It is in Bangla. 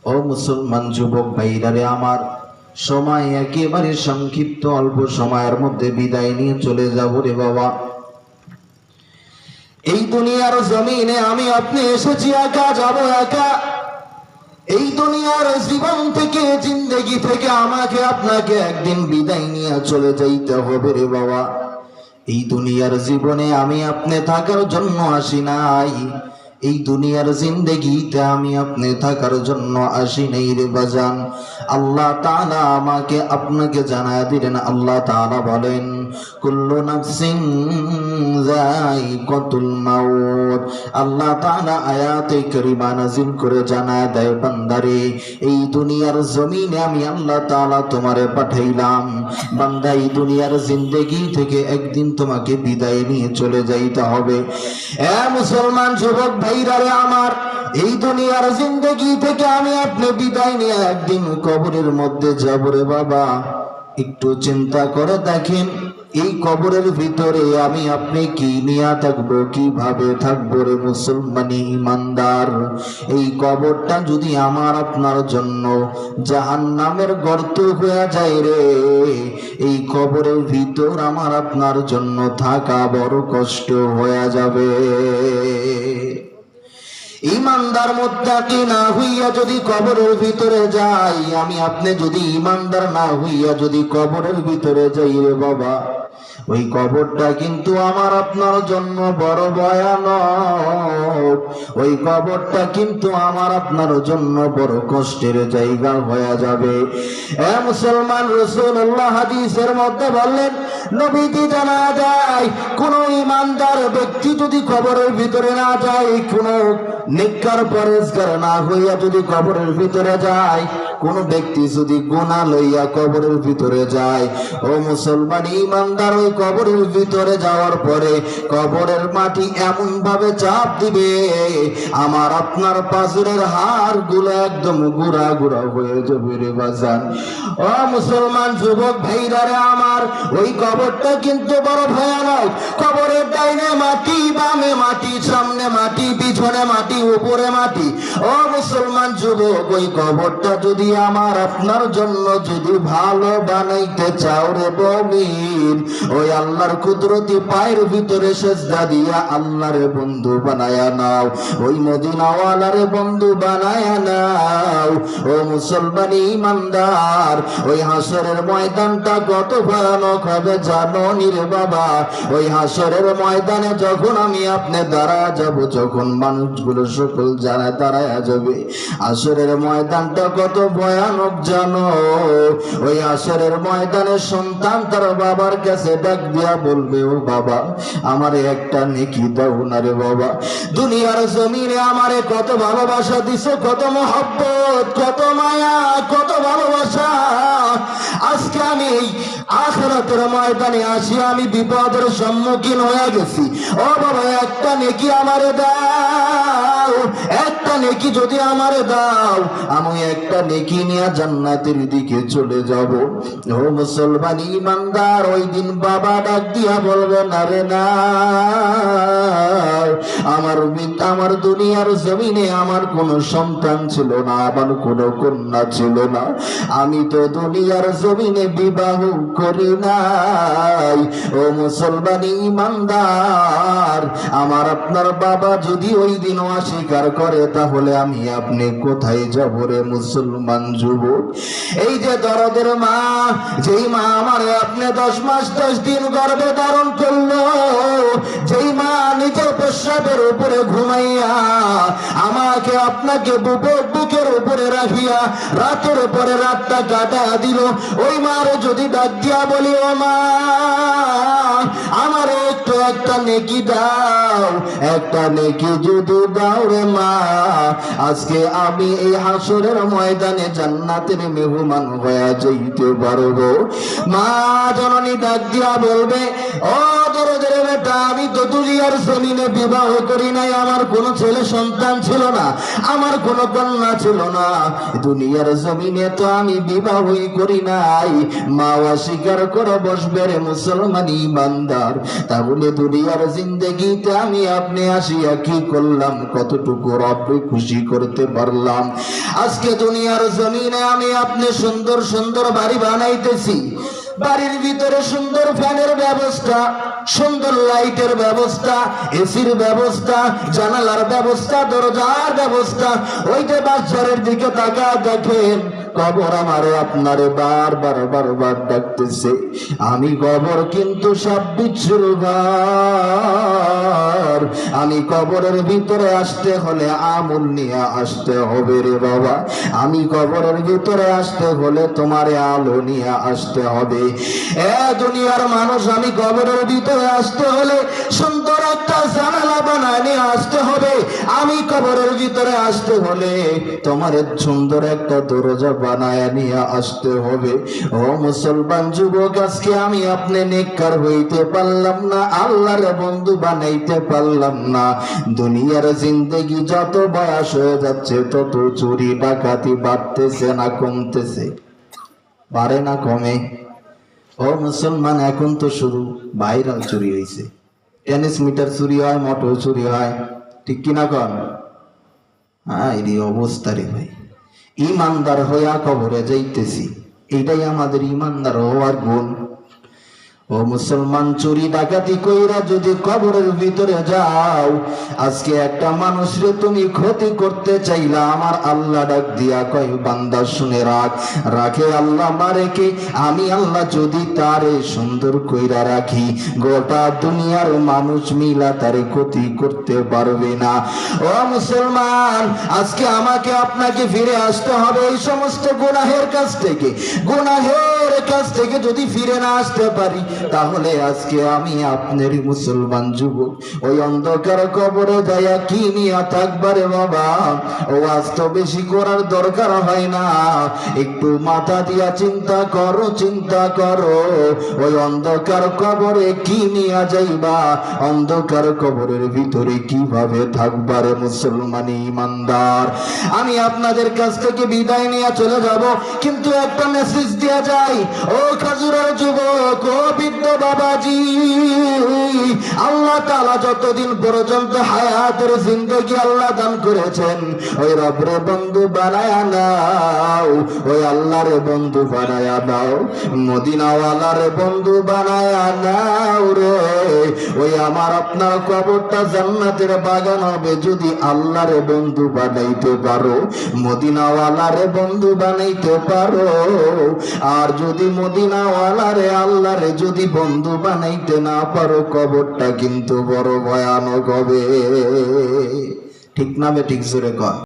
ও মুসলমান যুবক ভাইরা রে আমার, সময় একেবারে সংক্ষিপ্ত, অল্প সময়ের মধ্যে বিদায় নিয়ে চলে যাব রে বাবা। এই দুনিয়ার জমিনে আমি আপনি এসেছি একা, যাব একা। এই দুনিয়ার জীবন থেকে, জিন্দেগি থেকে আমাকে আপনাকে একদিন বিদায় নিয়ে চলে যাইতে হবে রে বাবা। এই দুনিয়ার জীবনে আমি আপনি থাকার জন্য আসি নাই, এই দুনিয়ার জিন্দেগিতে আমি আপনি থাকার জন্য আসি নাই রে বাজান। আল্লাহ তাআলা আমাকে আপনাকে জানায় দিলেন, আল্লাহ তাআলা বলেন কুল্লু নাফসিন যায়িকাতুল মাউত। আল্লাহ তাআলা আয়াতে কারিমা নাযিল করে জানায় দেয়, বান্দারে এই দুনিয়ার জমিনে আমি আল্লাহ তাআলা তোমারে পাঠাইলাম। বান্দা এই দুনিয়ার জিন্দেগি থেকে একদিন তোমাকে বিদায় নিয়ে চলে যাইতে হবে। এ মুসলমান যুবক ভাইরা রে আমার, এই দুনিয়ার জিন্দেগি থেকে আমি আপনি বিদায় নিয়ে একদিন কবরের মধ্যে যাব রে বাবা। একটু চিন্তা করে দেখেন, এই কবরের ভিতরে আমি আপনি কি নিয়ে থাকবো, কিভাবে থাকবো রে মুসলমান ইমানদার। এই কবরটা যদি আমার আপনার জন্য জাহান্নামের গর্ত হয়ে যায় রে, এই কবরের ভিতর আমার আপনার জন্য থাকা বড় কষ্ট হয়ে যাবে। ইমানদার মুত্তাকি না হইয়া যদি কবরের ভিতরে যাই, আমি আপনি যদি ইমানদার না হইয়া যদি কবরের ভিতরে যাই রে বাবা, ওই কবরটা কিন্তু আমার আপনার জন্য বড় ভয়ানক। ওই কবরটা কিন্তু আমার আপনার জন্য বড় কষ্টের জায়গা হয়ে যাবে। এ মুসলমান, রাসূলুল্লাহ হাদিসের মধ্যে বললেন, নবীজি জানা যায় কোন ইমানদার ব্যক্তি যদি কবরের ভিতরে না যায়, কোন নেককার পরেজগার না হইয়া যদি কবরের ভিতরে যায়, কোন ব্যক্তি যদি গুনাহ লইয়া কবরের ভিতরে যায়, ও মুসলমান ইমানদার ওই কবরের ভিতরে যাওয়ার পরে কবরের মাটি এমন ভাবে চাপ দিবে, আমার আপনার পাজরের হাড় গুলো একদম গুড়া গুড়া হয়ে যাবে রে বাজান। ও মুসলমান যুবক ভাইরা রে আমার, ওই কবরটা কিন্তু বড় ভয়ানক। কবরের ডাইনে মাটি, বামে মাটি, সামনে মাটি, পিছনে মাটি, উপরে মাটি। ও মুসলমান যুবক, ওই কবরটা যদি আমার আপনার জন্য যদি ভালো বানাইতে চাও রে বমিন, ওই আল্লাহর কুদরতি পায়ের ভিতরে সেজদা দিয়া আল্লাহরে বন্ধু বানায়া নাও, ওই মদিনাওয়ালারে বন্ধু বানায়া নাও। ও মুসলমান ইমানদার, ওই হাসরের ময়দানটা কত ভয়ানক হবে জানো নি রে বাবা। ওই হাসরের ময়দানে যখন আমি আপনি দাঁড়ায় যাব, যখন মানুষগুলো সকল জানা দাঁড়ায় যাবে, হাসরের ময়দানটা কত ভয়ানক জানো। ওই হাসরের ময়দানে সন্তান তার বাবার কাছে ডাক দিয়া বলবে, ও বাবা আমারে একটা নেকি দাও না রে বাবা। দুনিয়ার জমিনে আমারে কত ভালোবাসা দিছো, কত মহব্বত, কত মায়া, কত ভালোবাসা। আজকে আমি আখিরাতের ময়দানে আসি আমি বিপদের সম্মুখীন হয়ে গেছি। ও বাবা একটা নেকি আমারে দাও, একটা নেকি যদি আমারে দাও, আমি একটা নেকি নিয়ে জান্নাতের দিকে চলে যাব। ও মুসলমান ইমানদার, ওই দিন বাবা ডাক দিয়া বলবে, না রে না, আমার দুনিয়ার জমিনে আমার কোনো সন্তান ছিল না, আমার কোনো কন্যা ছিল না, আমি তো দুনিয়ার জমিনে বিবাহ করি নাই। ও মুসলমান ইমানদার, আমার আপনার বাবা যদি ওই দিন অস্বীকার করে, তাহলে আমি আপনি কোথায় যাব রে মুসলমান যুবক। এই যে দরদের মা, যেই মা আমার আপনি 10 মাস 10 দিন গর্ভে ধারণ করলো, যেই মা নিজের প্রস্রাবের উপরে ঘুমাইয়া আমাকে আপনাকে বুকের উপরে রাখিয়া রাতের পরে রাতটা কাটা দিল, ওই মারে যদি ডাক দিয়া বলি, ও মা আমার একটু একটা নেকি দাও, একটা নেকি যদি দাও রে মা, আজকে আমি এই হাসরের ময়দানে জান্নাতের মেহমান হয়ে যাইতে পারবো। মা জননী ডাক দিয়া বলবে, ও নমরদের বেটা, আমি তো দুনিয়ার জমিনে বিবাহ করি নাই, আমার কোনো ছেলে সন্তান ছিল না, আমার কোনো কন্যা ছিল না, দুনিয়ার জমিনে তো আমি বিবাহই করি নাই। মা অস্বীকার করে বসবে রে মুসলমান ইমানদার। তাহলে দুনিয়ার জিন্দেগিতে আমি আপনি আসিয়া কি করলাম, কতটুকু রবকে খুশি করতে পারলাম? আজকে দুনিয়ার জমিনে আমি আপনি সুন্দর সুন্দর বাড়ি বানাইতেছি, বাড়ির ভিতরে সুন্দর ফ্যানের ব্যবস্থা, সুন্দর লাইটের ব্যবস্থা, এসির ব্যবস্থা, জানালার ব্যবস্থা, দরজার ব্যবস্থা। ওইটা বাজারের দিকে তাকা দেখেন, কবর আমারে আপনারে বারবার বারবার ডাকতেছে। আমি কবর কিন্তু সব বিচ্ছুর ঘর। আমি কবরের ভিতরে আসতে হলে আমল নিয়ে আসতে হবে রে বাবা। আমি কবরের ভিতরে আসতে হলে তোমারে আলো নিয়ে আসতে হবে। দুনিয়ার মানুষ, আমি কবরের ভিতরে আসতে হলে সুন্দর একটা জানালা বানায় নিয়ে আসতে হবে। আমি কবরের ভিতরে আসতে হলে তোমার সুন্দর একটা দরজা বানায় নিয়ে আসতে হবে। ও মুসলমান যুবক, আজকে আমি আপনি নেককার হইতে পারলাম না, আল্লাহর বন্ধু বানাইতে পারলাম না। দুনিয়ার জিন্দেগি যত বয়স হয়ে যাচ্ছে তত চুরি ডাকাতি বাড়তেছে না কমতেছে? বাড়ে না কমে? ও মুসলমান, এখন তো শুধু ভাইরাল চুরি হয়েছে, টেনিস মিটার চুরি হয়, মোটর চুরি হয়, ঠিক কিনা কন? হ্যাঁ, এই অবস্থা রে ভাই। ইমানদার হইয়া কবরে যাইতেছি, এটাই আমাদের ইমানদার হওয়ার গুণ। ও মুসলমান, চুরি ডাকাতি কইরা যদি কবরের ভিতরে যাও, আজকে একটা মানুষরে তুমি ক্ষতি করতে চাইলা, আমার আল্লাহ ডাক দিয়া কয়, বান্দা শুনে রাখ, রাখে আল্লাহ মারেকে, আমি আল্লাহ যদি তারে সুন্দর কইরা রাখি, গোটা দুনিয়ার মানুষ মিলা তারে ক্ষতি করতে পারবে না। ও মুসলমান, আজকে আমাকে আপনাকে ফিরে আসতে হবে এই সমস্ত গুনাহের কাছ থেকে। গুনাহের কাছ থেকে যদি ফিরে না আসতে পারি, তাহলে আজকে আমি আপনার মুসলমান যুবক ওই অন্ধকার কবরে যাইয়া কি নিয়া থাকবারে বাবা? ও আজ তো বেশি করার দরকার হয় না, একটু মাথা দিয়া চিন্তা করো, চিন্তা করো, ওই অন্ধকার কবরে কি নিয়া যাইবা, অন্ধকার কবরের ভিতরে কিভাবে থাকবারে মুসলমান ইমানদার। আমি আপনাদের কাছ থেকে বিদায় নিয়ে চলে যাব, কিন্তু একটা মেসেজ দেয়া যায়। ও খাজুরের যুবক, ও বৃদ্ধ বাবাজি, আল্লাহ তাআলা যতদিন পর্যন্ত হায়াতের জিন্দেগি আল্লাহ দান করেছেন, ওই রবরে বন্ধু বানায়া নাও, ওই আল্লাহর বন্ধু বানায়া দাও, মদিনাওয়ালার বন্ধু বানায়া নাও রে। ওই আমার আপনার কবরটা জান্নাতের বাগান হবে যদি আল্লাহর বন্ধু বানাইতে পারো, মদিনাওয়ালারে বন্ধু বানাইতে পারো। আর যদি মদিনাওয়ালারে আল্লাহরে যদি বন্ধু বানাইতে না পারো, কবরটা কিন্তু বড় ভয়ানক হবে। ঠিক না বে? ঠিক জোরে কর।